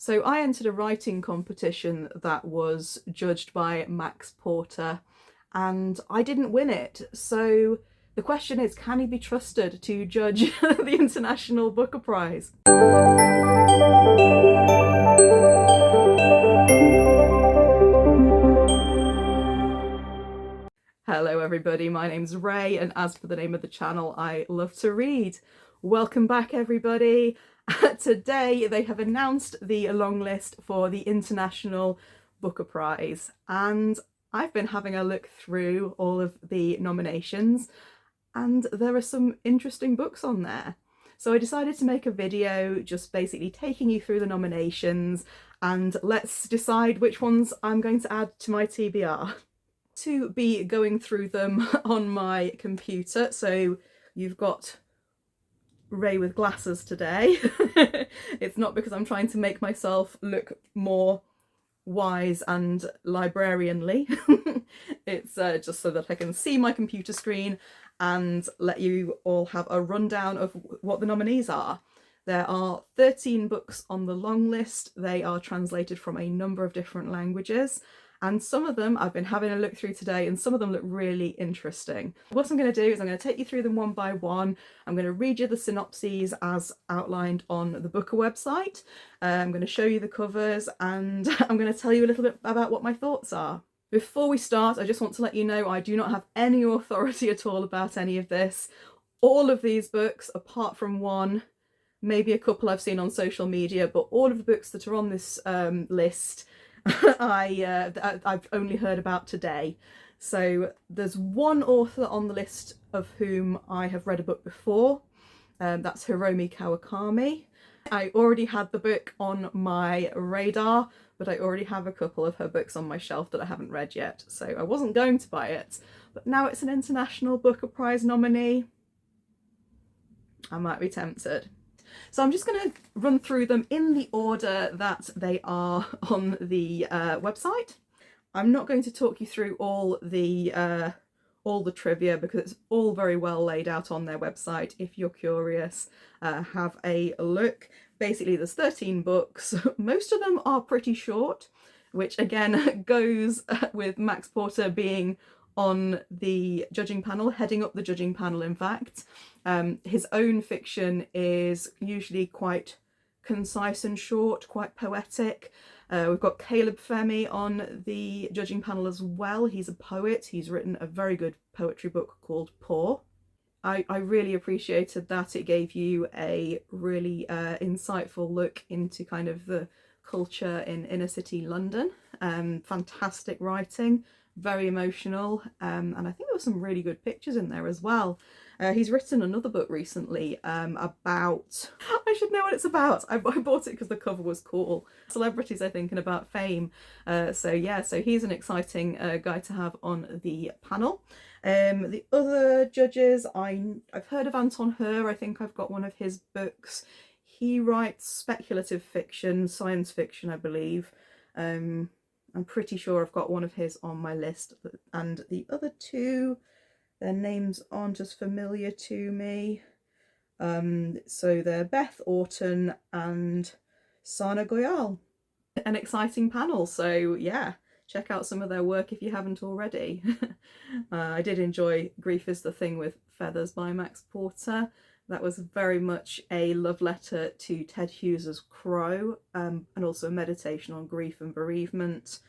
So I entered a writing competition that was judged by Max Porter, and I didn't win it. So the question is, can he be trusted to judge the International Booker Prize? Hello everybody, my name's Ray, and as for the name of the channel, I love to read. Welcome back everybody. Today they have announced the long list for the International Booker Prize, and I've been having a look through all of the nominations, and there are some interesting books on there. So I decided to make a video just basically taking you through the nominations, and let's decide which ones I'm going to add to my TBR. To be going through them on my computer, so you've got Ray with glasses today. It's not because I'm trying to make myself look more wise and librarianly. It's just so that I can see my computer screen and let you all have a rundown of what the nominees are. There are 13 books on the long list. They are translated from a number of different languages, and some of them I've been having a look through today, and some of them look really interesting. What I'm going to do is I'm going to take you through them one by one. I'm going to read you the synopses as outlined on the Booker website. I'm going to show you the covers, and I'm going to tell you a little bit about what my thoughts are. Before we start, I just want to let you know I do not have any authority at all about any of this. All of these books, apart from one, maybe a couple I've seen on social media, but all of the books that are on this list I've only heard about today. So there's one author on the list of whom I have read a book before. That's Hiromi Kawakami. I already had the book on my radar, but I already have a couple of her books on my shelf that I haven't read yet, so I wasn't going to buy it. But now it's an International Booker Prize nominee, I might be tempted. So I'm just going to run through them in the order that they are on the website. I'm not going to talk you through all the trivia because it's all very well laid out on their website. If you're curious, have a look. Basically, there's 13 books. Most of them are pretty short, which again goes with Max Porter being on the judging panel, heading up the judging panel in fact. His own fiction is usually quite concise and short, quite poetic. We've got Caleb Femi on the judging panel as well. He's a poet. He's written a very good poetry book called Poor. I really appreciated that. It gave you a really insightful look into kind of the culture in inner city London. Fantastic writing. Very emotional, and I think there were some really good pictures in there as well. He's written another book recently about, I should know what it's about. I bought it because the cover was cool. Celebrities, I think, and about fame. So yeah, so he's an exciting guy to have on the panel. The other judges, I've heard of Anton Hur. I think I've got one of his books. He writes speculative fiction, science fiction, I believe. I'm pretty sure I've got one of his on my list, and the other two, their names aren't as familiar to me. So they're Beth Orton and Sana Goyal. An exciting panel, so yeah, check out some of their work if you haven't already. I did enjoy Grief is the Thing with Feathers by Max Porter. That was very much a love letter to Ted Hughes's Crow, and also a meditation on grief and bereavement.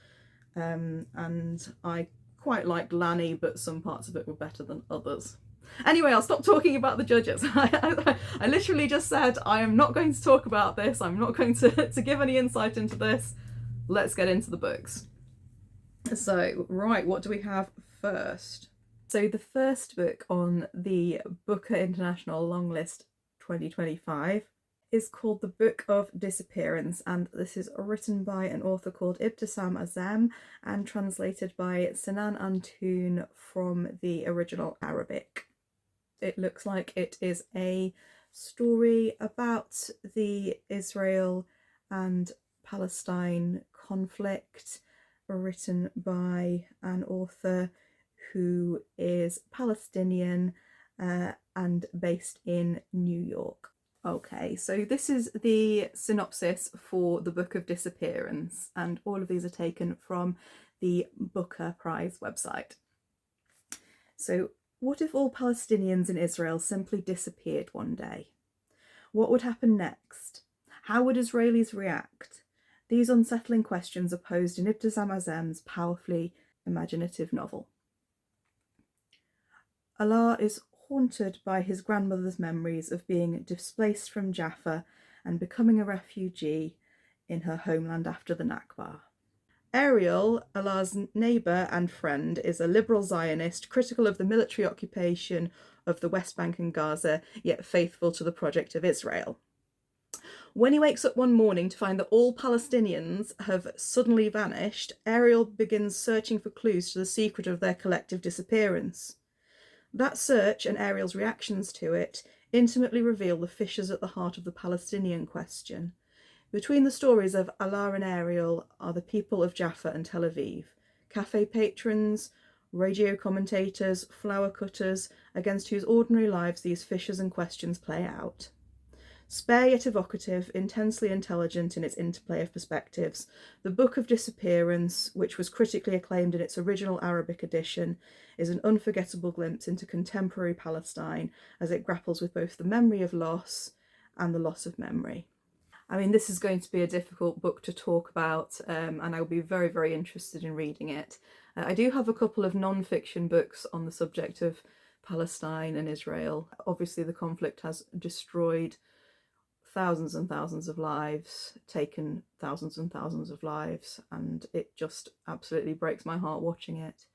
And I quite liked Lanny, but some parts of it were better than others. Anyway, I'll stop talking about the judges. I literally just said I am not going to talk about this. I'm not going to give any insight into this. Let's get into the books. So, right, what do we have first? So the first book on the Booker International Longlist 2025 is called The Book of Disappearance, and this is written by an author called Ibtisam Azem and translated by Sinan Antoon from the original Arabic. It looks like it is a story about the Israel and Palestine conflict, written by an author who is Palestinian and based in New York. Okay, so this is the synopsis for the Book of Disappearance, and all of these are taken from the Booker Prize website. So, what if all Palestinians in Israel simply disappeared one day? What would happen next? How would Israelis react? These unsettling questions are posed in Ibtissam Azem's powerfully imaginative novel. Alaa is haunted by his grandmother's memories of being displaced from Jaffa and becoming a refugee in her homeland after the Nakba. Ariel, Alaa's neighbour and friend, is a liberal Zionist critical of the military occupation of the West Bank and Gaza, yet faithful to the project of Israel. When he wakes up one morning to find that all Palestinians have suddenly vanished, Ariel begins searching for clues to the secret of their collective disappearance. That search and Ariel's reactions to it intimately reveal the fissures at the heart of the Palestinian question. Between the stories of Alaa and Ariel are the people of Jaffa and Tel Aviv, cafe patrons, radio commentators, flower cutters, against whose ordinary lives these fissures and questions play out. Spare yet evocative, intensely intelligent in its interplay of perspectives, the Book of Disappearance, which was critically acclaimed in its original Arabic edition, is an unforgettable glimpse into contemporary Palestine as it grapples with both the memory of loss and the loss of memory. I mean, this is going to be a difficult book to talk about, and I'll be very, very interested in reading it. I do have a couple of non-fiction books on the subject of Palestine and Israel. Obviously, the conflict has destroyed thousands and thousands of lives, taken thousands and thousands of lives, and it just absolutely breaks my heart watching it.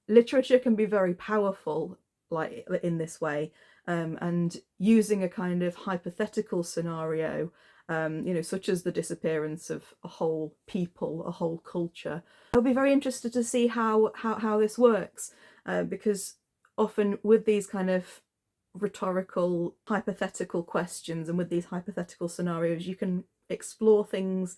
Literature can be very powerful, like in this way, and using a kind of hypothetical scenario, such as the disappearance of a whole people, a whole culture. I'll be very interested to see how this works, because often with these kind of rhetorical, hypothetical questions and with these hypothetical scenarios, you can explore things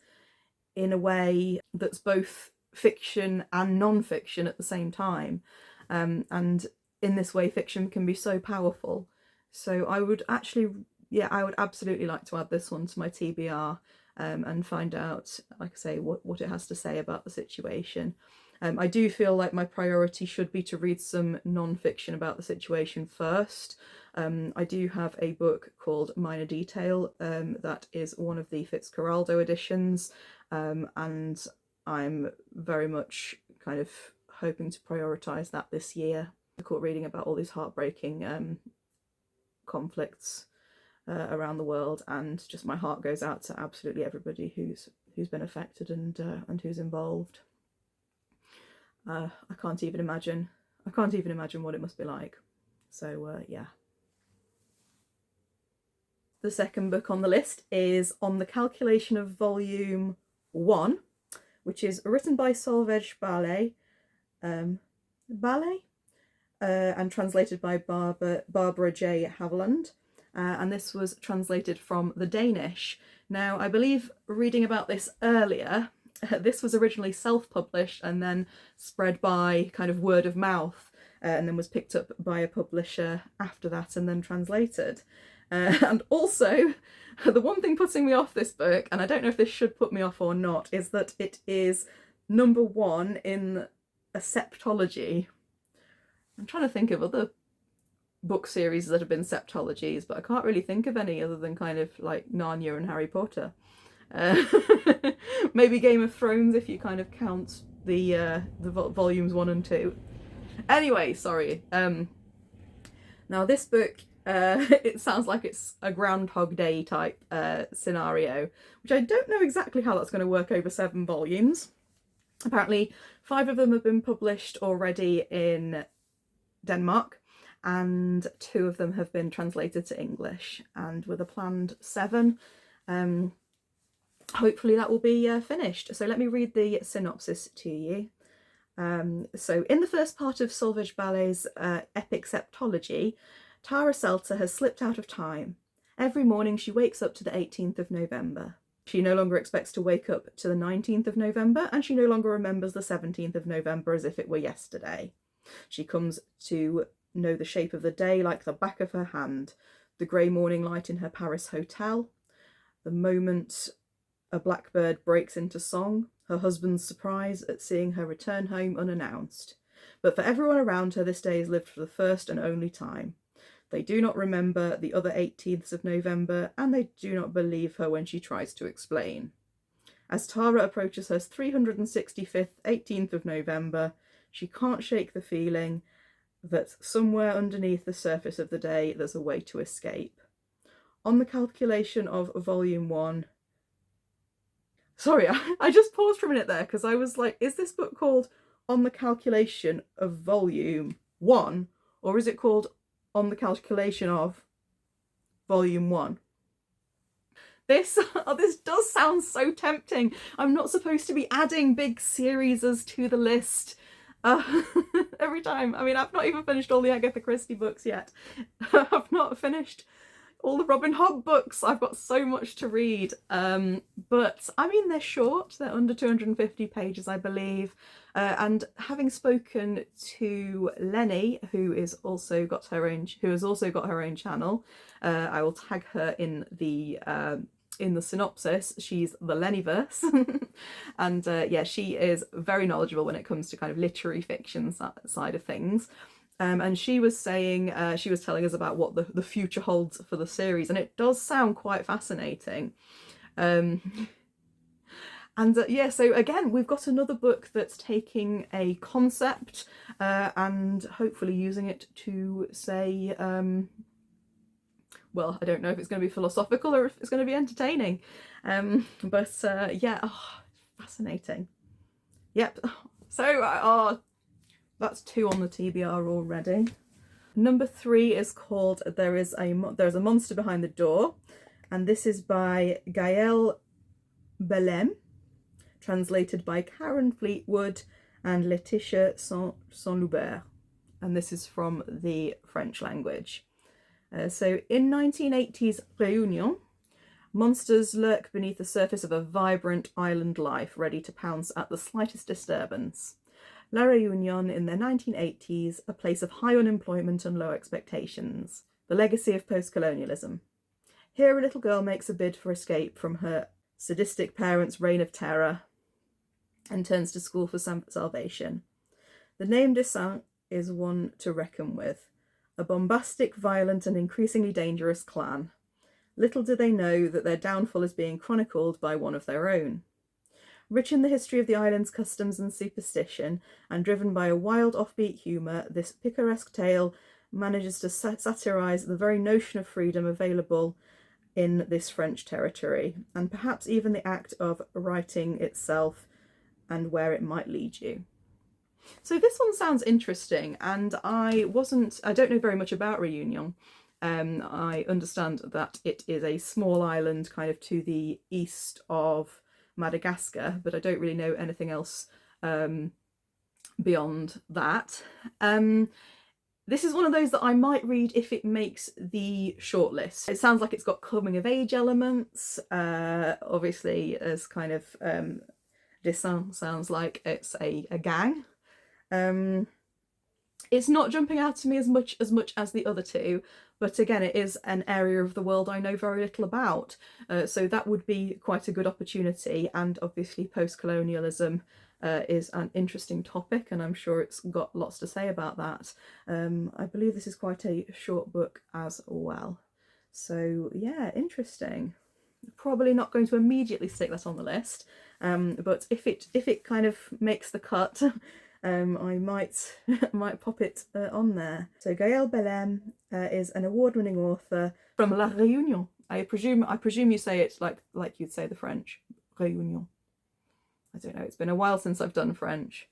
in a way that's both fiction and non-fiction at the same time, and in this way fiction can be so powerful. So I would absolutely like to add this one to my TBR, and find out, like I say, what it has to say about the situation. I do feel like my priority should be to read some non-fiction about the situation first. I do have a book called Minor Detail, that is one of the Fitzcarraldo editions, and I'm very much kind of hoping to prioritise that this year. I caught reading about all these heartbreaking conflicts around the world, and just my heart goes out to absolutely everybody who's been affected and who's involved. I can't even imagine what it must be like. So yeah. The second book on the list is On the Calculation of Volume 1, which is written by Solveig Ballet, and translated by Barbara J. Haviland. And this was translated from the Danish. Now, I believe reading about this earlier, this was originally self-published and then spread by kind of word of mouth, and then was picked up by a publisher after that and then translated. And also, the one thing putting me off this book, and I don't know if this should put me off or not, is that it is number 1 in a septology. I'm trying to think of other book series that have been septologies, but I can't really think of any other than kind of like Narnia and Harry Potter. Maybe Game of Thrones if you kind of count the volumes 1 and 2. Anyway, sorry. Now this book, it sounds like it's a Groundhog Day type scenario, which I don't know exactly how that's going to work over 7 volumes. Apparently 5 of them have been published already in Denmark, and 2 of them have been translated to English, and with a planned 7, hopefully that will be finished. So let me read the synopsis to you. So in the first part of Solveig Ballet's epic septology, Tara Selter has slipped out of time. Every morning she wakes up to the 18th of November. She no longer expects to wake up to the 19th of November, and she no longer remembers the 17th of November as if it were yesterday. She comes to know the shape of the day like the back of her hand. The the grey morning light in her Paris hotel, the moment a blackbird breaks into song, her husband's surprise at seeing her return home unannounced. But for everyone around her, this day is lived for the first and only time. They do not remember the other 18th of November, and they do not believe her when she tries to explain. As Tara approaches her 365th 18th of November, she can't shake the feeling that somewhere underneath the surface of the day there's a way to escape. On the calculation of volume 1... Sorry, I just paused for a minute there because I was like, is this book called On the Calculation of Volume 1, or is it called On the Calculation of Volume 1? This does sound so tempting. I'm not supposed to be adding big series to the list every time. I mean, I've not even finished all the Agatha Christie books yet. I've not finished all the Robin Hobb books. I've got so much to read. But I mean, they're short. They're under 250 pages, I believe. And having spoken to Lenny, who has also got her own channel, I will tag her in the synopsis. She's the Lennyverse, and yeah, she is very knowledgeable when it comes to kind of literary fiction side of things. And she was saying, she was telling us about what the future holds for the series, and it does sound quite fascinating. And yeah, so again, we've got another book that's taking a concept and hopefully using it to say, well, I don't know if it's going to be philosophical or if it's going to be entertaining. But yeah, fascinating. Yep. So that's 2 on the TBR already. Number 3 is called There's a Monster Behind the Door, and this is by Gaëlle Bellem, translated by Karen Fleetwood and Laetitia Saint-Loubert, and this is from the French language. So in 1980s Réunion, monsters lurk beneath the surface of a vibrant island life, ready to pounce at the slightest disturbance. La Réunion in the 1980s, a place of high unemployment and low expectations, the legacy of post-colonialism. Here a little girl makes a bid for escape from her sadistic parents' reign of terror and turns to school for salvation. The name de Saint is one to reckon with, a bombastic, violent and increasingly dangerous clan. Little do they know that their downfall is being chronicled by one of their own. Rich in the history of the island's customs and superstition, and driven by a wild offbeat humour, this picaresque tale manages to satirise the very notion of freedom available in this French territory, and perhaps even the act of writing itself and where it might lead you. So this one sounds interesting, and I don't know very much about Réunion. I understand that it is a small island kind of to the east of Madagascar, but I don't really know anything else beyond that. This is one of those that I might read if it makes the shortlist. It sounds like it's got coming of age elements, obviously as kind of Dessin sounds like it's a gang. It's not jumping out to me as much as the other two, but again, it is an area of the world I know very little about, so that would be quite a good opportunity. And obviously post-colonialism is an interesting topic, and I'm sure it's got lots to say about that. I believe this is quite a short book as well, so yeah, interesting. Probably not going to immediately stick that on the list, but if it kind of makes the cut, I might pop it on there. So Gaëlle Bellem is an award-winning author from La Réunion. I presume you say it like you'd say the French, Réunion. I don't know. It's been a while since I've done French.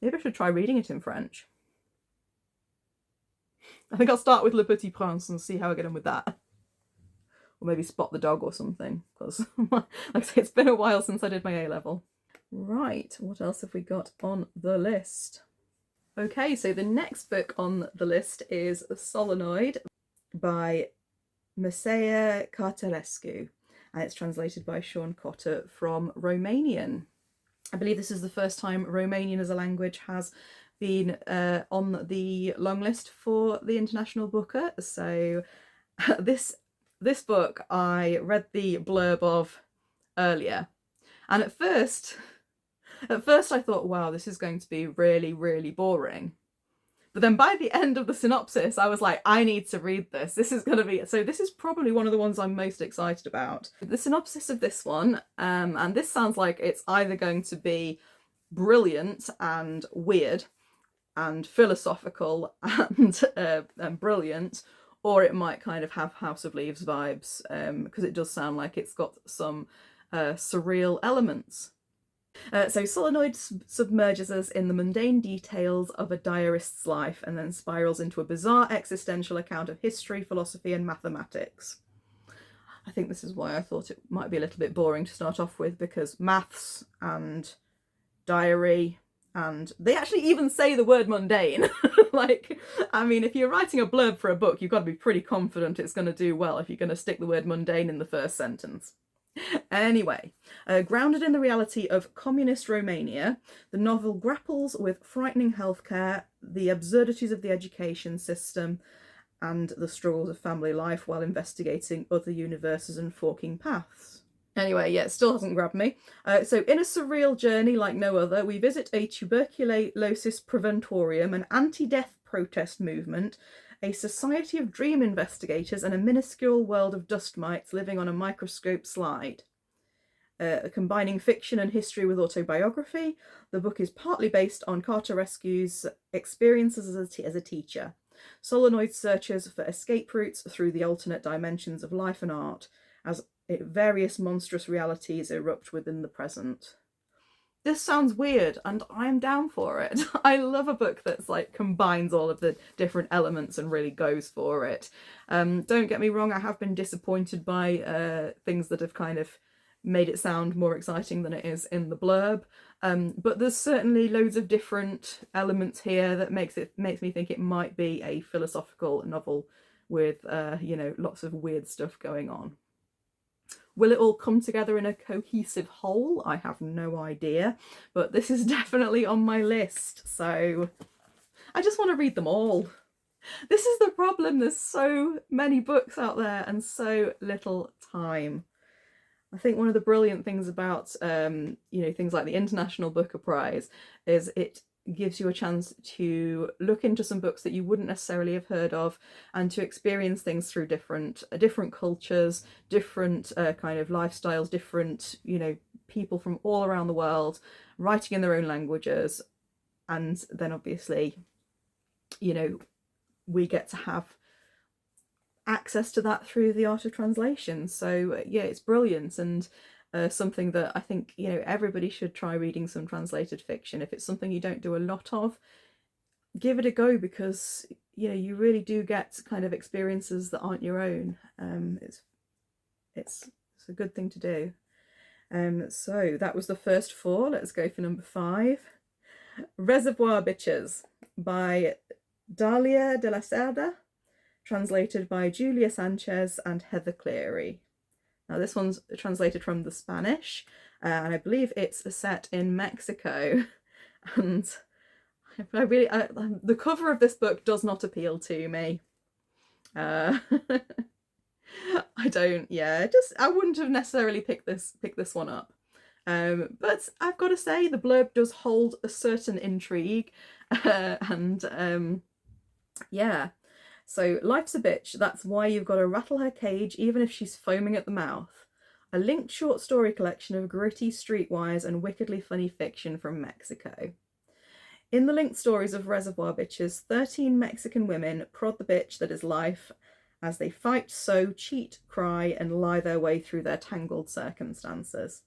Maybe I should try reading it in French. I think I'll start with Le Petit Prince and see how I get on with that. Or maybe Spot the Dog or something, because like I say, it's been a while since I did my A-level. Right, what else have we got on the list? Okay, so the next book on the list is Solenoid by Mircea Cartelescu, and it's translated by Sean Cotter from Romanian. I believe this is the first time Romanian as a language has been on the long list for the International Booker, so This book I read the blurb of earlier, and at first I thought, wow, this is going to be really, really boring. But then by the end of the synopsis, I was like, I need to read this. This is going to be, so this is probably one of the ones I'm most excited about. The synopsis of this one, and this sounds like it's either going to be brilliant and weird and philosophical and brilliant, or it might kind of have House of Leaves vibes, because it does sound like it's got some surreal elements. So Solenoid submerges us in the mundane details of a diarist's life and then spirals into a bizarre existential account of history, philosophy, and mathematics. I think this is why I thought it might be a little bit boring to start off with, because maths and diary, and they actually even say the word mundane. Like, I mean, if you're writing a blurb for a book, you've got to be pretty confident it's going to do well if you're going to stick the word mundane in the first sentence. Anyway, grounded in the reality of communist Romania, the novel grapples with frightening healthcare, the absurdities of the education system, and the struggles of family life while investigating other universes and forking paths. Anyway, yeah, it still hasn't grabbed me. So in a surreal journey like no other, we visit a tuberculosis preventorium, an anti-death protest movement, a society of dream investigators, and a minuscule world of dust mites living on a microscope slide. Combining fiction and history with autobiography, the book is partly based on Carter Rescue's experiences as a teacher. Solenoid searches for escape routes through the alternate dimensions of life and art, as various monstrous realities erupt within the present. This sounds weird, and I'm down for it. I love a book that's like combines all of the different elements and really goes for it. Don't get me wrong, I have been disappointed by things that have kind of made it sound more exciting than it is in the blurb. But there's certainly loads of different elements here that makes me think it might be a philosophical novel with lots of weird stuff going on. Will it all come together in a cohesive whole? I have no idea, but this is definitely on my list, so I just want to read them all. This is the problem, there's so many books out there and so little time. I think one of the brilliant things about things like the International Booker Prize is it gives you a chance to look into some books that you wouldn't necessarily have heard of, and to experience things through different cultures, different kind of lifestyles, different people from all around the world writing in their own languages. And then obviously we get to have access to that through the art of translation. So yeah, it's brilliant, and something that I think everybody should try reading some translated fiction. If it's something you don't do a lot of, give it a go, because you really do get kind of experiences that aren't your own. It's a good thing to do. So that was the first 4. Let's go for number 5. Reservoir Bitches by Dalia de la Cerda, translated by Julia Sanchez and Heather Cleary. Now this one's translated from the Spanish, and I believe it's set in Mexico. And I really, the cover of this book does not appeal to me. I wouldn't have necessarily picked this one up. But I've got to say, the blurb does hold a certain intrigue, and yeah. So, life's a bitch, that's why you've got to rattle her cage even if she's foaming at the mouth. A linked short story collection of gritty streetwise and wickedly funny fiction from Mexico. In the linked stories of Reservoir Bitches, 13 Mexican women prod the bitch that is life as they fight, sew, cheat, cry, and lie their way through their tangled circumstances.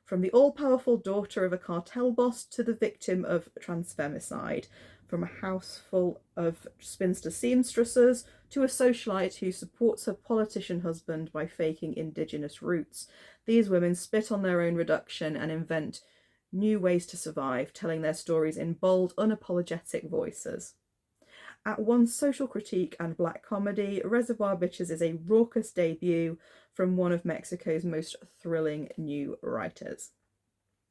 From the all-powerful daughter of a cartel boss to the victim of transfemicide, from a house full of spinster seamstresses to a socialite who supports her politician husband by faking indigenous roots, these women spit on their own reduction and invent new ways to survive, telling their stories in bold, unapologetic voices. At once social critique and black comedy, Reservoir Bitches is a raucous debut from one of Mexico's most thrilling new writers.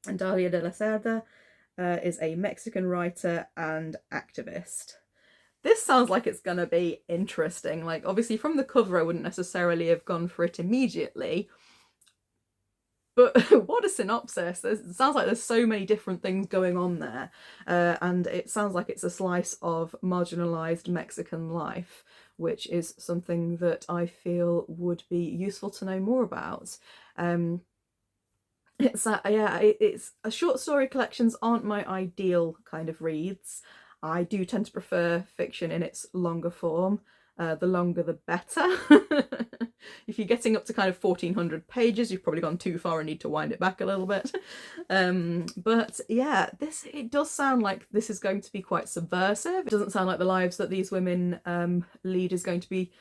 And Dalia de la Cerda is a Mexican writer and activist. this sounds like it's gonna be interesting. Like, obviously from the cover I wouldn't necessarily have gone for it immediately, but what a synopsis. It sounds like there's so many different things going on there, and it sounds like it's a slice of marginalised Mexican life, which is something that I feel would be useful to know more about. It's short story collections aren't my ideal kind of reads. I do tend to prefer fiction in its longer form. The longer the better. If you're getting up to kind of 1400 pages, you've probably gone too far and need to wind it back a little bit. But yeah, it does sound like this is going to be quite subversive. It doesn't sound like the lives that these women lead is going to be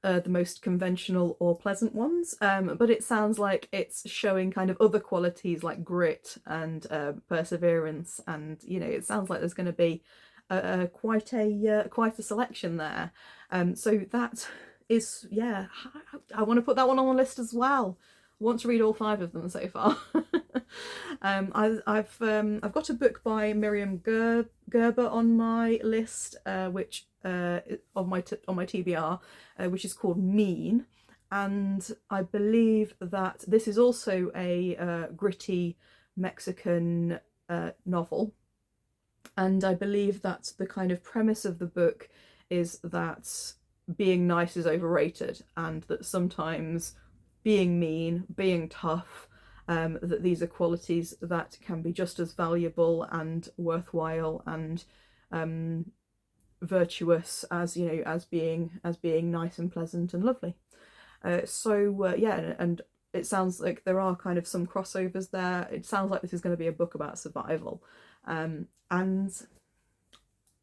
the most conventional or pleasant ones, but it sounds like it's showing kind of other qualities like grit and perseverance, and it sounds like there's going to be quite a selection there. So that is, yeah, I want to put that one on the list as well. I want to read all 5 of them so far. I've got a book by Miriam Gerber on my list, which on my TBR, which is called Mean, and I believe that this is also a gritty Mexican novel, and I believe that the kind of premise of the book is that being nice is overrated, and that sometimes being mean, being tough, that these are qualities that can be just as valuable and worthwhile and virtuous as as being nice and pleasant and lovely. Yeah, and it sounds like there are kind of some crossovers there. It sounds like this is going to be a book about survival, and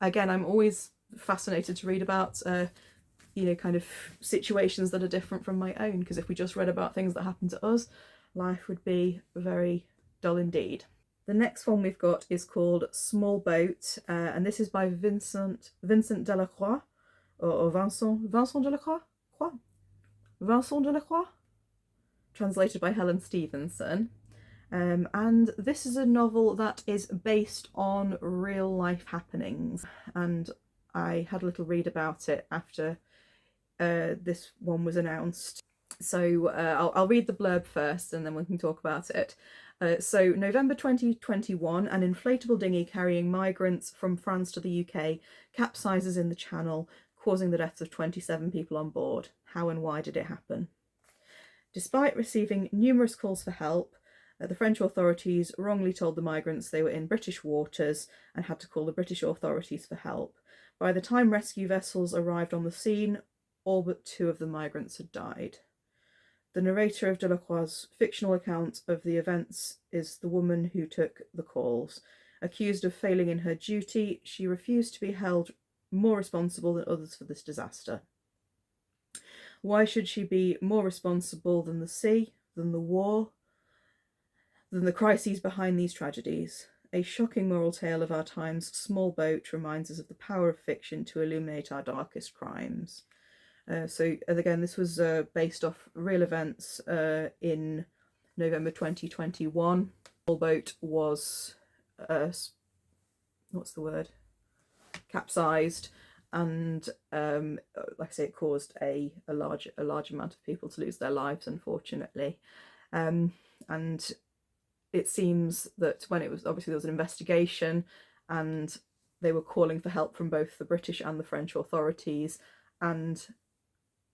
again, I'm always fascinated to read about kind of situations that are different from my own, because if we just read about things that happen to us, life would be very dull indeed. The next one we've got is called Small Boat, and this is by Vincent Delacroix, or Vincent Delacroix? Vincent Delacroix? Translated by Helen Stevenson. And this is a novel that is based on real life happenings, and I had a little read about it after this one was announced. So I'll read the blurb first and then we can talk about it. So November 2021, an inflatable dinghy carrying migrants from France to the UK capsizes in the Channel, causing the deaths of 27 people on board. How and why did it happen? Despite receiving numerous calls for help, the French authorities wrongly told the migrants they were in British waters and had to call the British authorities for help. By the time rescue vessels arrived on the scene, all but 2 of the migrants had died. The narrator of Delacroix's fictional account of the events is the woman who took the calls. Accused of failing in her duty, she refused to be held more responsible than others for this disaster. Why should she be more responsible than the sea, than the war, than the crises behind these tragedies? A shocking moral tale of our time's Small Boat reminds us of the power of fiction to illuminate our darkest crimes. So again, this was based off real events in November 2021. Small Boat was, capsized, and like I say, it caused a large amount of people to lose their lives, unfortunately. And it seems that when it was, obviously there was an investigation and they were calling for help from both the British and the French authorities, and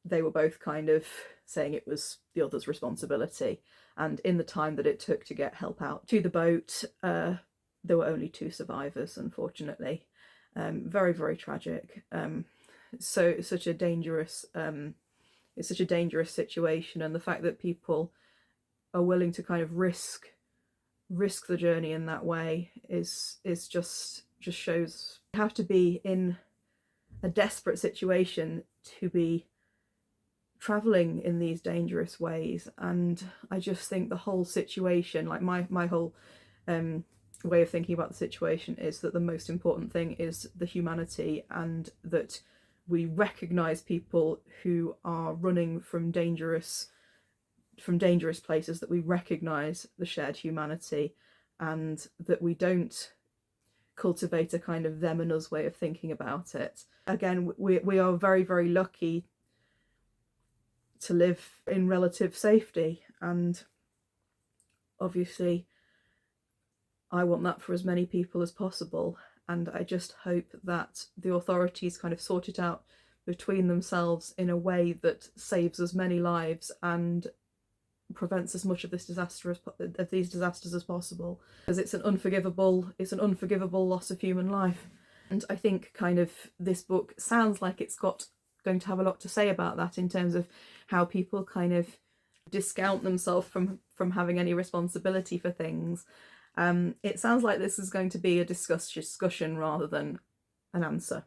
they were both kind of saying it was the other's responsibility. And in the time that it took to get help out to the boat, there were only 2 survivors, unfortunately. Very, very tragic. So it's such a dangerous situation, and the fact that people are willing to kind of risk the journey in that way is just shows you have to be in a desperate situation to be traveling in these dangerous ways. And I just think the whole situation, like my whole way of thinking about the situation, is that the most important thing is the humanity, and that we recognize people who are running from dangerous places, that we recognize the shared humanity, and that we don't cultivate a kind of them and us way of thinking about it. Again, we are very, very lucky to live in relative safety, and obviously I want that for as many people as possible, and I just hope that the authorities kind of sort it out between themselves in a way that saves as many lives and prevents as much of these disasters as possible, because it's an unforgivable loss of human life. And I think kind of this book sounds like it's going to have a lot to say about that, in terms of how people kind of discount themselves from having any responsibility for things. It sounds like this is going to be a discussion rather than an answer.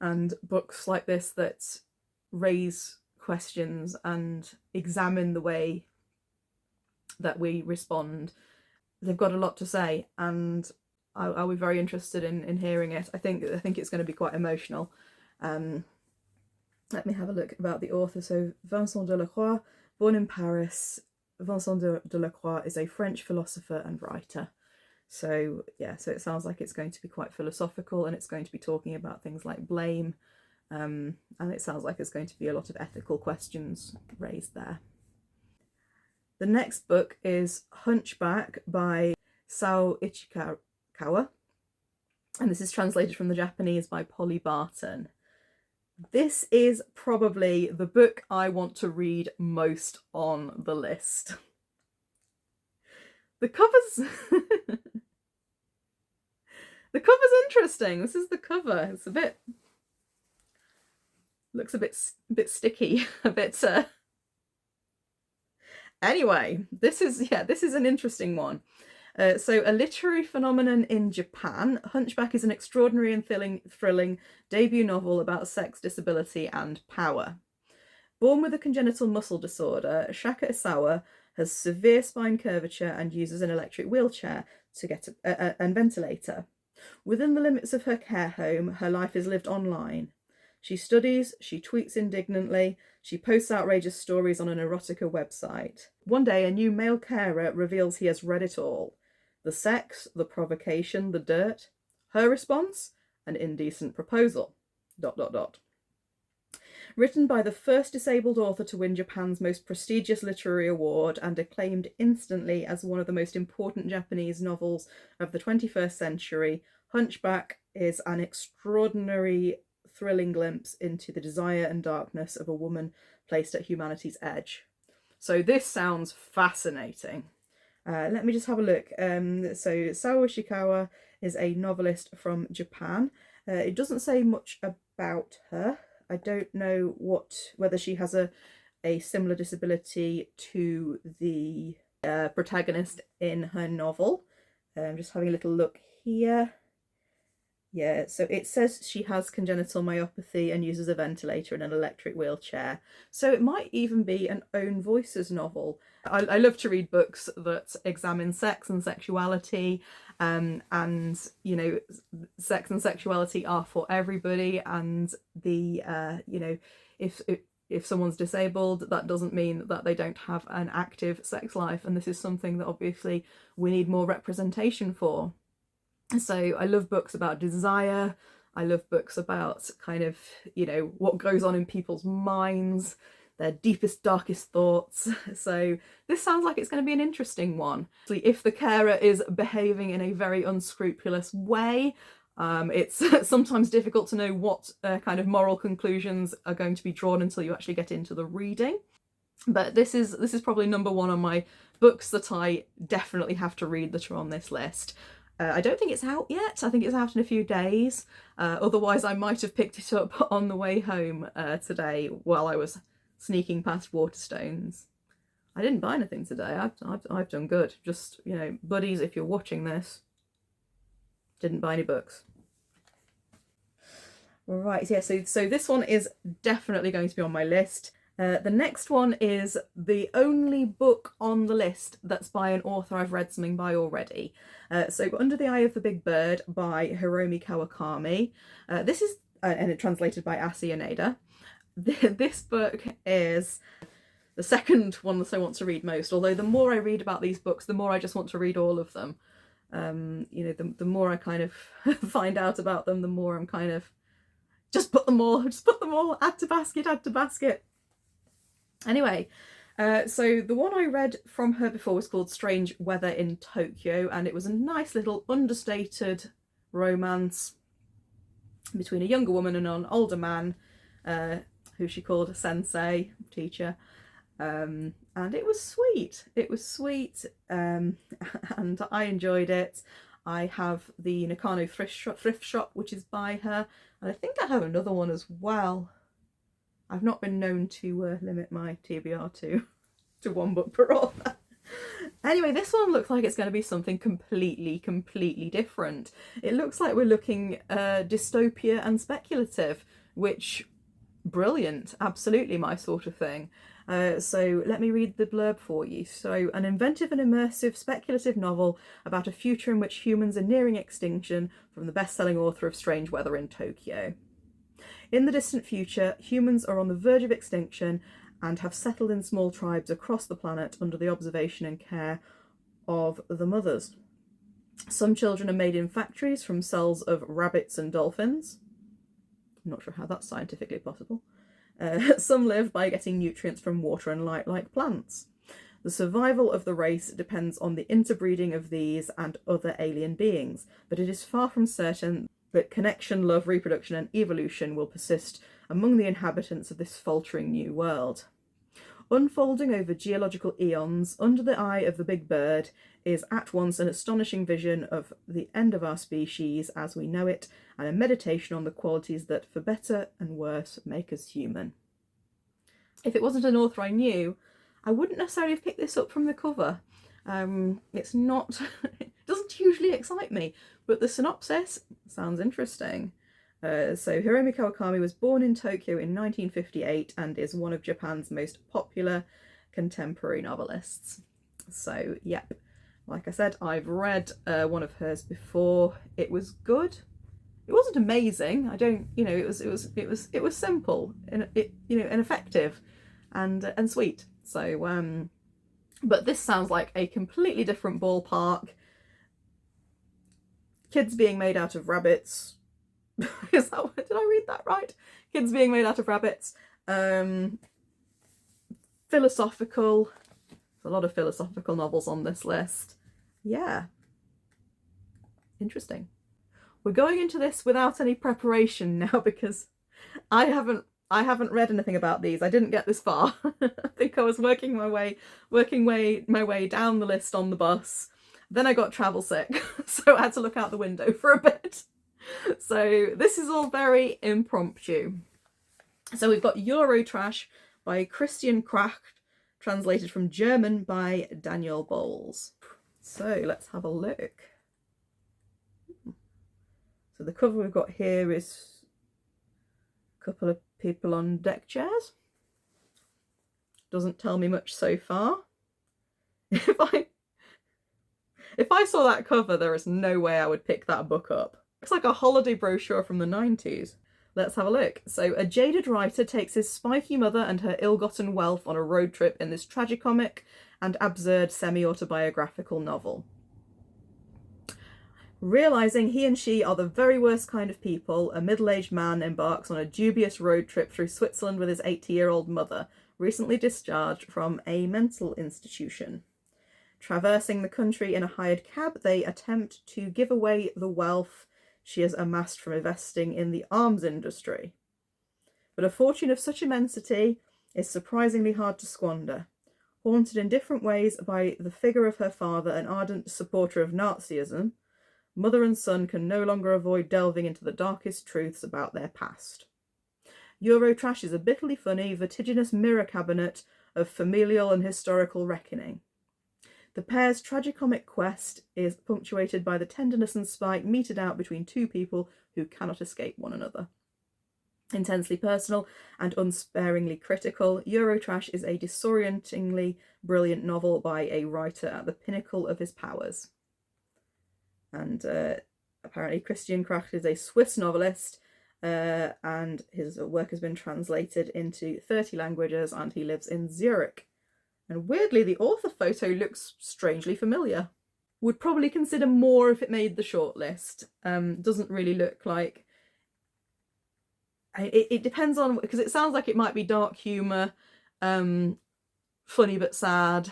And books like this that raise questions and examine the way that we respond, they've got a lot to say, and I'll be very interested in hearing it. I think it's going to be quite emotional. Let me have a look about the author. So Vincent Delacroix, born in Paris. Vincent Delacroix is a French philosopher and writer. So yeah, so it sounds like it's going to be quite philosophical, and it's going to be talking about things like blame, and it sounds like it's going to be a lot of ethical questions raised there. The next book is Hunchback by Sao Ichikawa, and this is translated from the Japanese by Polly Barton. This is probably the book I want to read most on the list. The cover's the cover's interesting. This is the cover. It's looks a bit sticky, a bit Anyway, this is an interesting one. So, a literary phenomenon in Japan, Hunchback is an extraordinary and thrilling debut novel about sex, disability, and power. Born with a congenital muscle disorder, Shaka Isawa has severe spine curvature and uses an electric wheelchair to get and ventilator. Within the limits of her care home, her life is lived online. She studies, she tweets indignantly, she posts outrageous stories on an erotica website. One day, a new male carer reveals he has read it all. The sex, the provocation, the dirt. Her response? An indecent proposal. ... Written by the first disabled author to win Japan's most prestigious literary award and acclaimed instantly as one of the most important Japanese novels of the 21st century, Hunchback is an extraordinary, thrilling glimpse into the desire and darkness of a woman placed at humanity's edge. So this sounds fascinating. Let me just have a look. So Sao Ishikawa is a novelist from Japan. It doesn't say much about her. I don't know whether she has a similar disability to the protagonist in her novel. I'm just having a little look here. Yeah, so it says she has congenital myopathy and uses a ventilator and an electric wheelchair. So it might even be an own voices novel. I love to read books that examine sex and sexuality, and you know, sex and sexuality are for everybody, and the you know, if someone's disabled, that doesn't mean that they don't have an active sex life, and this is something that obviously we need more representation for. So I love books about desire. I love books about kind of, you know, what goes on in people's minds, their deepest, darkest thoughts. So this sounds like it's going to be an interesting one. If the carer is behaving in a very unscrupulous way, it's sometimes difficult to know what kind of moral conclusions are going to be drawn until you actually get into the reading. But this is probably number one on my books that I definitely have to read that are on this list. I don't think it's out yet. I think it's out in a few days. Otherwise, I might have picked it up on the way home today while I was sneaking past Waterstones. I didn't buy anything today. I've done good. Just, you know, buddies, if you're watching this, didn't buy any books. Right, yeah, so this one is definitely going to be on my list. The next one is the only book on the list that's by an author I've read something by already. So Under the Eye of the Big Bird by Hiromi Kawakami. This is, and it's translated by Asi Yaneda. This book is the second one that I want to read most, although the more I read about these books, the more I just want to read all of them. You know, the more I kind of find out about them, the more I'm kind of just put them all, add to basket, add to basket. Anyway, so the one I read from her before was called Strange Weather in Tokyo, and it was a nice little understated romance between a younger woman and an older man, who she called Sensei, teacher. And it was sweet. It was sweet, and I enjoyed it. I have the Nakano thrift shop, which is by her, and I think I have another one as well. I've not been known to limit my TBR to one book per author. Anyway, this one looks like it's going to be something completely different. It looks like we're looking dystopia and speculative, which, brilliant, absolutely my sort of thing. So let me read the blurb for you. So, an inventive and immersive speculative novel about a future in which humans are nearing extinction, from the best-selling author of Strange Weather in Tokyo. In the distant future, humans are on the verge of extinction and have settled in small tribes across the planet under the observation and care of the mothers. Some children are made in factories from cells of rabbits and dolphins. I'm not sure how that's scientifically possible. Some live by getting nutrients from water and light like plants. The survival of the race depends on the interbreeding of these and other alien beings, but it is far from certain that connection, love, reproduction and evolution will persist among the inhabitants of this faltering new world. Unfolding over geological eons, under the eye of the big bird, is at once an astonishing vision of the end of our species as we know it, and a meditation on the qualities that, for better and worse, make us human. If it wasn't an author I knew, I wouldn't necessarily have picked this up from the cover. It's not, it doesn't usually excite me, but the synopsis sounds interesting. So Hiromi Kawakami was born in Tokyo in 1958 and is one of Japan's most popular contemporary novelists. So, yep, like I said, I've read one of hers before. It was good. It wasn't amazing. I don't, you know, it was simple and and effective and sweet. So, but this sounds like a completely different ballpark. Kids being made out of rabbits. Did I read that right? Kids being made out of rabbits. Philosophical. There's a lot of philosophical novels on this list. Yeah. Interesting. We're going into this without any preparation now because I haven't read anything about these. I didn't get this far. I think I was working my way down the list on the bus. Then I got travel sick, so I had to look out the window for a bit. So this is all very impromptu. So we've got Eurotrash by Christian Kracht, translated from German by Daniel Bowles. So let's have a look. So the cover we've got here is a couple of people on deck chairs. Doesn't tell me much so far. If I saw that cover, there is no way I would pick that book up. Looks like a holiday brochure from the 90s. Let's have a look. So, a jaded writer takes his spiky mother and her ill-gotten wealth on a road trip in this tragicomic and absurd semi-autobiographical novel. Realising he and she are the very worst kind of people, a middle-aged man embarks on a dubious road trip through Switzerland with his 80-year-old mother, recently discharged from a mental institution. Traversing the country in a hired cab, they attempt to give away the wealth she has amassed from investing in the arms industry. But a fortune of such immensity is surprisingly hard to squander. Haunted in different ways by the figure of her father, an ardent supporter of Nazism, mother and son can no longer avoid delving into the darkest truths about their past. Eurotrash is a bitterly funny, vertiginous mirror cabinet of familial and historical reckoning. The pair's tragicomic quest is punctuated by the tenderness and spite meted out between two people who cannot escape one another. Intensely personal and unsparingly critical, Eurotrash is a disorientingly brilliant novel by a writer at the pinnacle of his powers. And apparently Christian Kracht is a Swiss novelist, and his work has been translated into 30 languages, and he lives in Zurich. And weirdly, the author photo looks strangely familiar. Would probably consider more if it made the shortlist. Doesn't really look like... It depends on, because it sounds like it might be dark humour, funny but sad,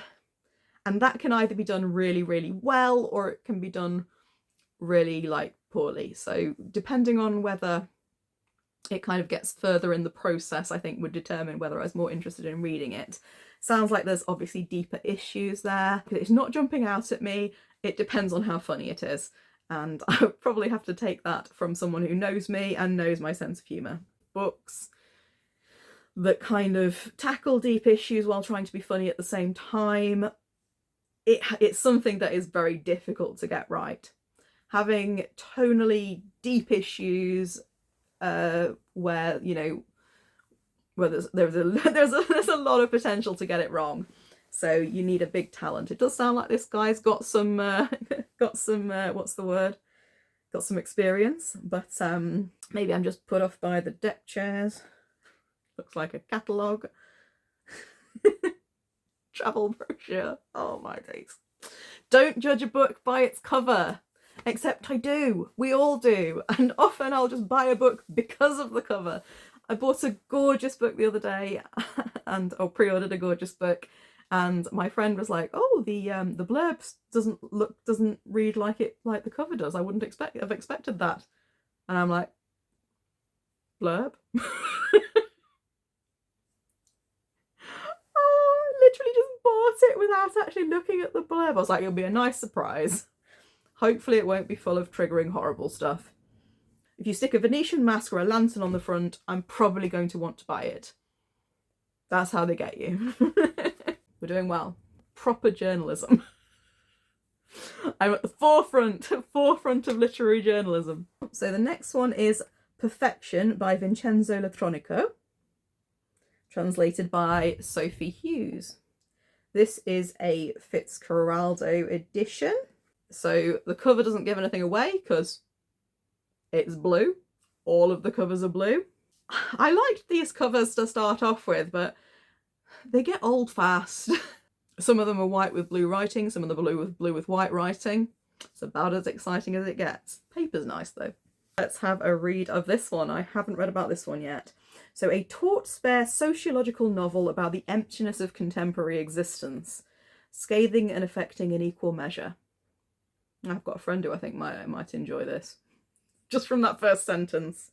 and that can either be done really, really well, or it can be done really, like, poorly. So depending on whether it kind of gets further in the process, I think would determine whether I was more interested in reading it. Sounds like there's obviously deeper issues there. It's not jumping out at me. It depends on how funny it is. And I would probably have to take that from someone who knows me and knows my sense of humour. Books that kind of tackle deep issues while trying to be funny at the same time, it's something that is very difficult to get right. Having tonally deep issues where, you know, where there's a lot of potential to get it wrong. So you need a big talent. It does sound like this guy's got some what's the word? Got some experience, but maybe I'm just put off by the deck chairs. Looks like a catalogue. Travel brochure. Oh my days. Don't judge a book by its cover. Except I do. We all do. And often I'll just buy a book because of the cover. I bought a gorgeous book the other day or pre-ordered a gorgeous book. And my friend was like, "Oh, the blurb doesn't read like the cover does. I wouldn't have expected that." And I'm like, blurb? Oh, I literally just bought it without actually looking at the blurb. I was like, it'll be a nice surprise. Hopefully it won't be full of triggering horrible stuff. If you stick a Venetian mask or a lantern on the front, I'm probably going to want to buy it. That's how they get you. We're doing well. Proper journalism. I'm at the forefront of literary journalism. So the next one is Perfection by Vincenzo Latronico, translated by Sophie Hughes. This is a Fitzcarraldo edition. So the cover doesn't give anything away because it's blue. All of the covers are blue. I liked these covers to start off with, but they get old fast. Some of them are white with blue writing, some of them are blue with white writing. It's about as exciting as it gets. Paper's nice though. Let's have a read of this one. I haven't read about this one yet. So, a taut-spare sociological novel about the emptiness of contemporary existence, scathing and affecting in equal measure. I've got a friend who I think might enjoy this. Just from that first sentence.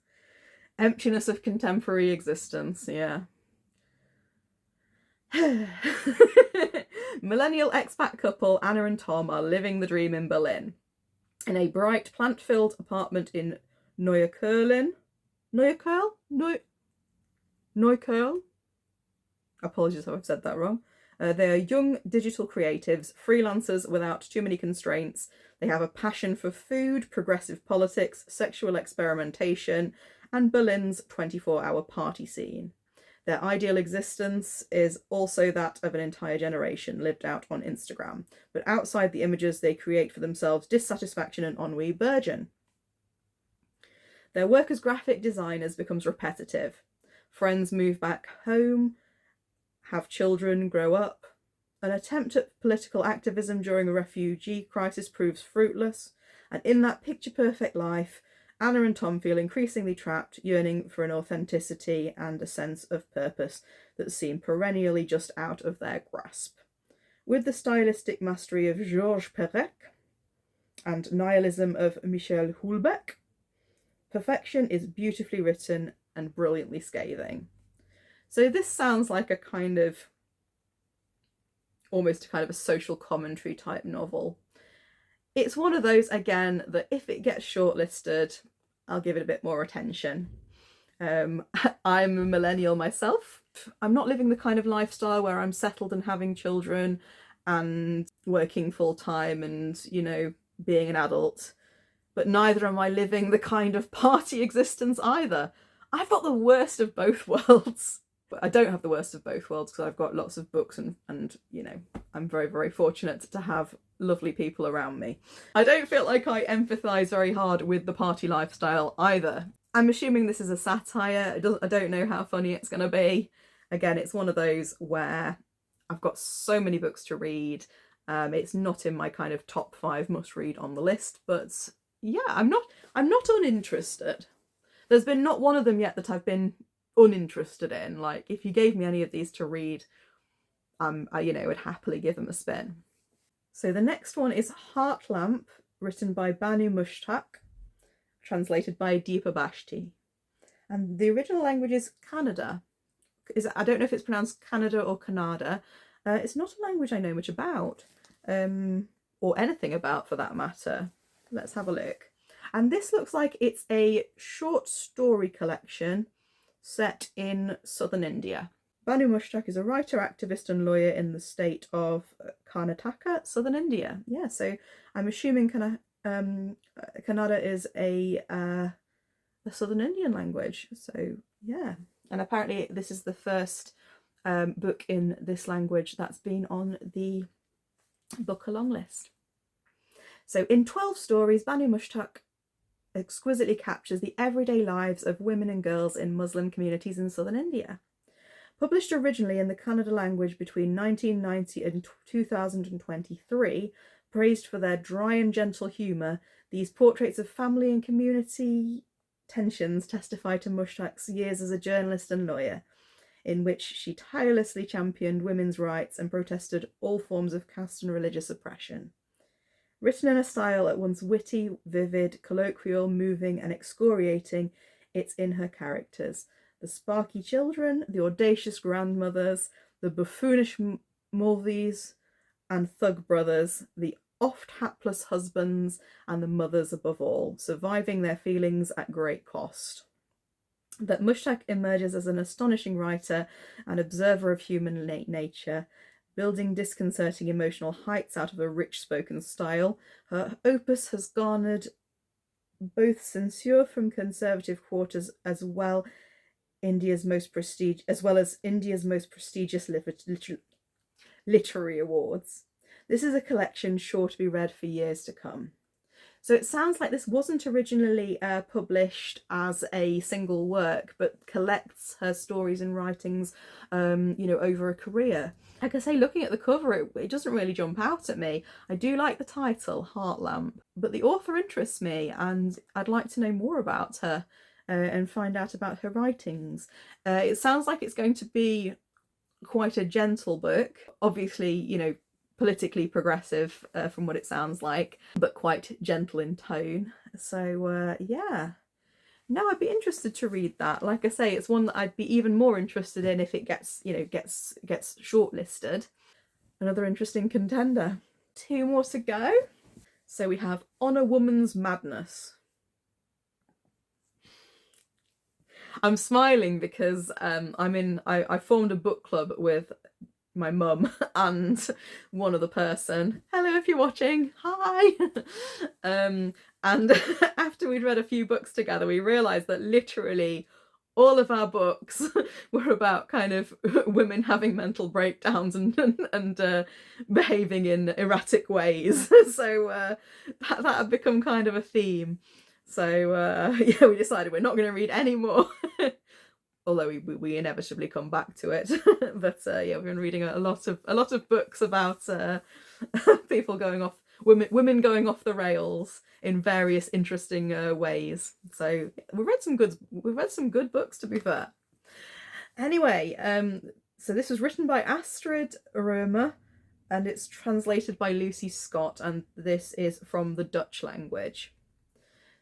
Emptiness of contemporary existence, yeah. Millennial expat couple Anna and Tom are living the dream in Berlin. In a bright, plant-filled apartment in Neukölln. Apologies if I've said that wrong. They are young digital creatives, freelancers without too many constraints. They have a passion for food, progressive politics, sexual experimentation, and Berlin's 24-hour party scene. Their ideal existence is also that of an entire generation lived out on Instagram, but outside the images they create for themselves, dissatisfaction and ennui burgeon. Their work as graphic designers becomes repetitive. Friends move back home, have children grow up. An attempt at political activism during a refugee crisis proves fruitless, and in that picture-perfect life, Anna and Tom feel increasingly trapped, yearning for an authenticity and a sense of purpose that seem perennially just out of their grasp. With the stylistic mastery of Georges Perec and nihilism of Michel Houellebecq, Perfection is beautifully written and brilliantly scathing. So this sounds like a kind of, almost kind of a social commentary type novel. It's one of those, again, that if it gets shortlisted, I'll give it a bit more attention. I'm a millennial myself. I'm not living the kind of lifestyle where I'm settled and having children and working full time and, you know, being an adult. But neither am I living the kind of party existence either. I've got the worst of both worlds. But I don't have the worst of both worlds because I've got lots of books and you know, I'm very, very fortunate to have lovely people around me. I don't feel like I empathise very hard with the party lifestyle either. I'm assuming this is a satire. I don't know how funny it's going to be. Again, it's one of those where I've got so many books to read It's not in my kind of top 5 must read on the list, but yeah, I'm not uninterested. There's been not one of them yet that I've been uninterested in. Like, if you gave me any of these to read, I would happily give them a spin. So the next one is Heart Lamp, written by Banu Mushtaq, translated by Deepa Bhashti. And the original language is Kannada. I don't know if it's pronounced Canada or Kannada. It's not a language I know much about, or anything about for that matter. Let's have a look. And this looks like it's a short story collection set in southern India. Banu Mushtaq is a writer, activist and lawyer in the state of Karnataka, southern India. Yeah, so I'm assuming Kannada is a southern Indian language. So yeah, and apparently this is the first book in this language that's been on the Booker Longlist. So in 12 stories, Banu Mushtaq exquisitely captures the everyday lives of women and girls in Muslim communities in southern India. Published originally in the Kannada language between 1990 and 2023, praised for their dry and gentle humour, these portraits of family and community tensions testify to Mushtaq's years as a journalist and lawyer, in which she tirelessly championed women's rights and protested all forms of caste and religious oppression. Written in a style at once witty, vivid, colloquial, moving and excoriating, it's in her characters. The sparky children, the audacious grandmothers, the buffoonish Mulvies and thug brothers, the oft hapless husbands, and the mothers above all, surviving their feelings at great cost. That Mushtaq emerges as an astonishing writer and observer of human nature, building disconcerting emotional heights out of a rich spoken style. Her opus has garnered both censure from conservative quarters as well as India's most prestigious literary awards. This is a collection sure to be read for years to come. So it sounds like this wasn't originally published as a single work, but collects her stories and writings, over a career. Like I say, looking at the cover, it doesn't really jump out at me. I do like the title, Heart Lamp, but the author interests me and I'd like to know more about her and find out about her writings. It sounds like it's going to be quite a gentle book. Obviously, politically progressive from what it sounds like, but quite gentle in tone. So yeah, no, I'd be interested to read that. Like I say, it's one that I'd be even more interested in if it gets shortlisted. Another interesting contender. 2 more to go. So we have On a Woman's Madness. I'm smiling because I formed a book club with my mum and one other person. Hello if you're watching, hi. And after we'd read a few books together, we realised that literally all of our books were about kind of women having mental breakdowns and behaving in erratic ways. So that had become kind of a theme. So yeah, we decided we're not going to read any more. Although we inevitably come back to it. But yeah, we've been reading a lot of books about people going off, women going off the rails in various interesting ways. So we've read some good books, to be fair. Anyway, so this was written by Astrid Römer and it's translated by Lucy Scott, and this is from the Dutch language.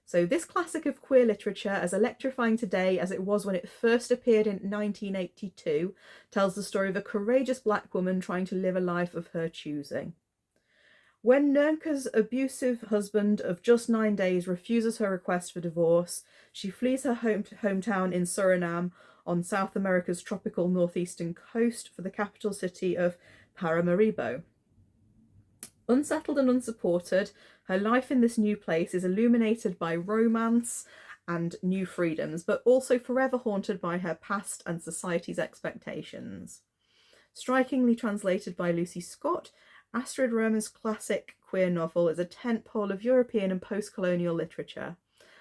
So this classic of queer literature, as electrifying today as it was when it first appeared in 1982, tells the story of a courageous black woman trying to live a life of her choosing. When Nernka's abusive husband of just 9 days refuses her request for divorce, she flees her hometown in Suriname on South America's tropical northeastern coast for the capital city of Paramaribo. Unsettled and unsupported, her life in this new place is illuminated by romance and new freedoms, but also forever haunted by her past and society's expectations. Strikingly translated by Lucy Scott, Astrid Römer's classic queer novel is a tentpole of European and post-colonial literature,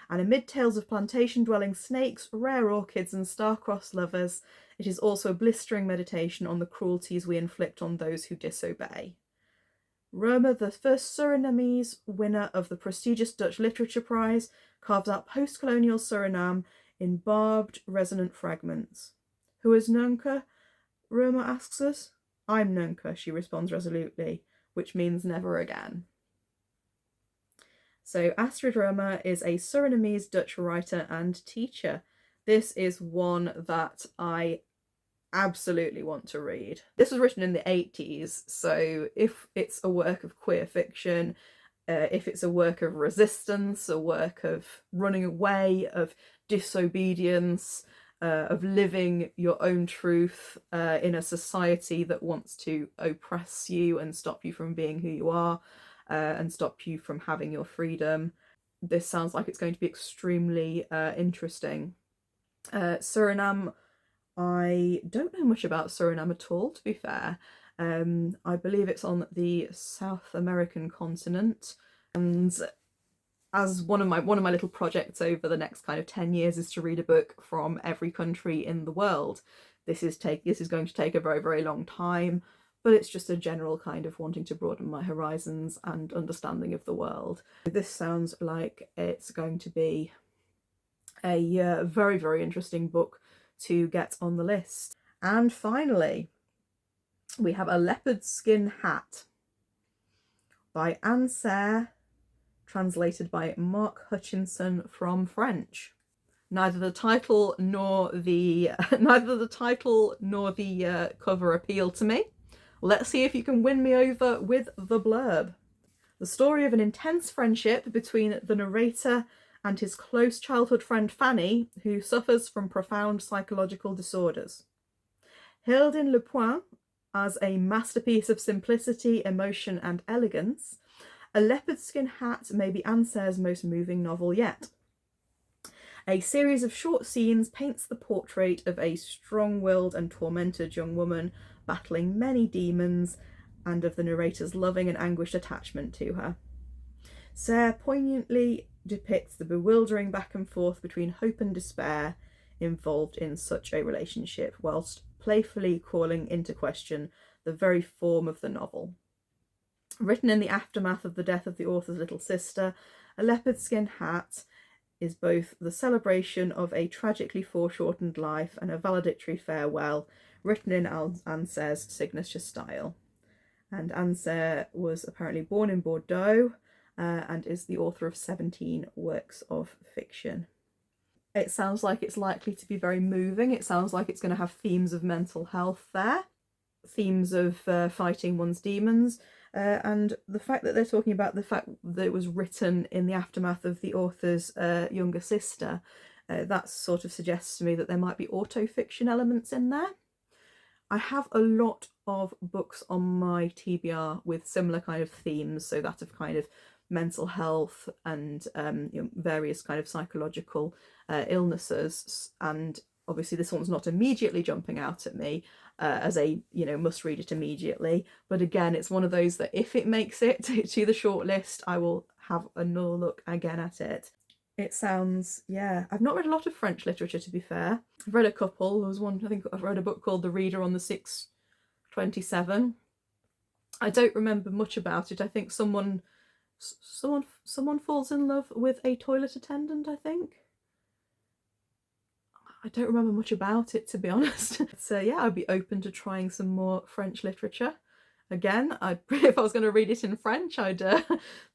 and amid tales of plantation-dwelling snakes, rare orchids and star-crossed lovers, it is also a blistering meditation on the cruelties we inflict on those who disobey. Roma, the first Surinamese winner of the prestigious Dutch Literature Prize, carves out post-colonial Suriname in barbed, resonant fragments. Who is Nunca? Roma asks us. I'm Nunca, she responds resolutely, which means never again. So Astrid Roma is a Surinamese Dutch writer and teacher. This is one that I absolutely want to read. This was written in the 80s, so if it's a work of queer fiction, if it's a work of resistance, a work of running away, of disobedience, of living your own truth in a society that wants to oppress you and stop you from being who you are, and stop you from having your freedom, this sounds like it's going to be extremely interesting. Suriname, I don't know much about Suriname at all, to be fair. I believe it's on the South American continent, and as one of my little projects over the next kind of 10 years is to read a book from every country in the world. This is going to take a very, very long time, but it's just a general kind of wanting to broaden my horizons and understanding of the world. This sounds like it's going to be a very, very interesting book to get on the list. And finally, we have A Leopard Skin Hat by Anne Sayre, translated by Mark Hutchinson from French. Neither the title nor the cover appeal to me. Let's see if you can win me over with the blurb. The story of an intense friendship between the narrator and his close childhood friend Fanny, who suffers from profound psychological disorders. Hailed in Le Point as a masterpiece of simplicity, emotion and elegance, A Leopard Skin Hat may be Anne Sayre's most moving novel yet. A series of short scenes paints the portrait of a strong-willed and tormented young woman battling many demons, and of the narrator's loving and anguished attachment to her. Sayre poignantly depicts the bewildering back and forth between hope and despair involved in such a relationship, whilst playfully calling into question the very form of the novel. Written in the aftermath of the death of the author's little sister, A Leopard Skin Hat is both the celebration of a tragically foreshortened life and a valedictory farewell, written in Anne Sayre's signature style. And Anne Sayre was apparently born in Bordeaux and is the author of 17 works of fiction. It sounds like it's likely to be very moving. It sounds like it's going to have themes of mental health there, themes of fighting one's demons, and the fact that they're talking about the fact that it was written in the aftermath of the author's younger sister, that sort of suggests to me that there might be auto-fiction elements in there. I have a lot of books on my TBR with similar kind of themes, so that of kind of mental health and various kind of psychological illnesses, and obviously this one's not immediately jumping out at me as a must read it immediately, but again it's one of those that if it makes it to the shortlist I will have another look again at it. It sounds, yeah, I've not read a lot of French literature, to be fair. I've read a couple. There was one, I think I've read a book called The Reader on the 627. I don't remember much about it. I think someone falls in love with a toilet attendant, I think. I don't remember much about it, to be honest. So yeah, I'd be open to trying some more French literature. Again, if I was going to read it in French, I'd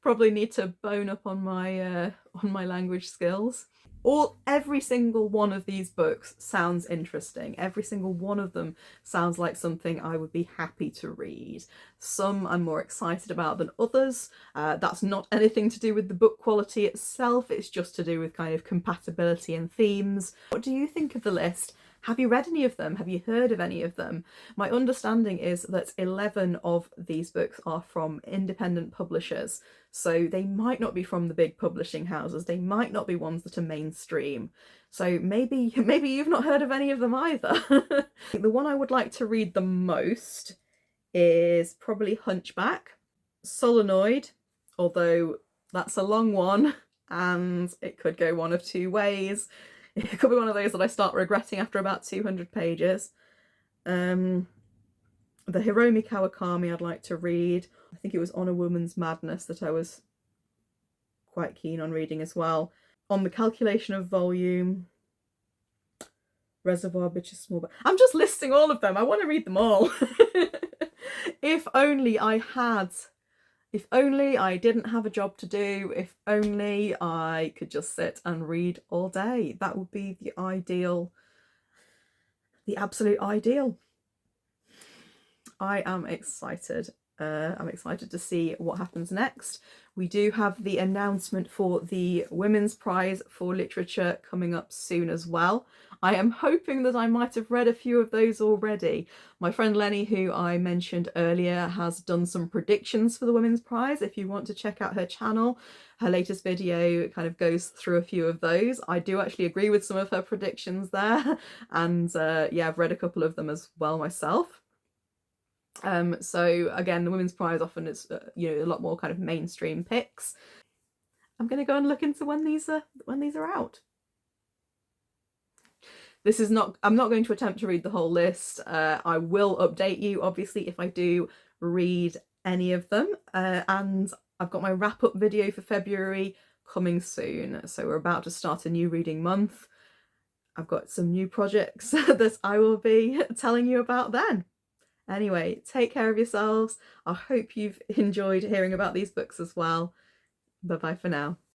probably need to bone up on my language skills. Every single one of these books sounds interesting. Every single one of them sounds like something I would be happy to read. Some I'm more excited about than others. That's not anything to do with the book quality itself. It's just to do with kind of compatibility and themes. What do you think of the list? Have you read any of them? Have you heard of any of them? My understanding is that 11 of these books are from independent publishers, so they might not be from the big publishing houses. They might not be ones that are mainstream. So maybe you've not heard of any of them either. The one I would like to read the most is probably Hunchback. Solenoid, although that's a long one and it could go one of two ways. It could be one of those that I start regretting after about 200 pages. The The Hiromi Kawakami I'd like to read. I think it was On a Woman's Madness that I was quite keen on reading as well. On the Calculation of Volume, Reservoir Bitches, Small. I'm just listing all of them. I want to read them all. If only I didn't have a job to do, if only I could just sit and read all day. That would be the ideal, the absolute ideal. I am excited. I'm excited to see what happens next. We do have the announcement for the Women's Prize for Literature coming up soon as well. I am hoping that I might have read a few of those already. My friend Lenny, who I mentioned earlier, has done some predictions for the Women's Prize. If you want to check out her channel, her latest video kind of goes through a few of those. I do actually agree with some of her predictions there. And yeah, I've read a couple of them as well myself. So again, the Women's Prize often is you know, a lot more kind of mainstream picks. I'm going to go and look into when these are out. This is not, I'm not going to attempt to read the whole list. I will update you obviously if I do read any of them, and I've got my wrap-up video for February coming soon. So we're about to start a new reading month. I've got some new projects that I will be telling you about then. Anyway, take care of yourselves. I hope you've enjoyed hearing about these books as well. Bye bye for now.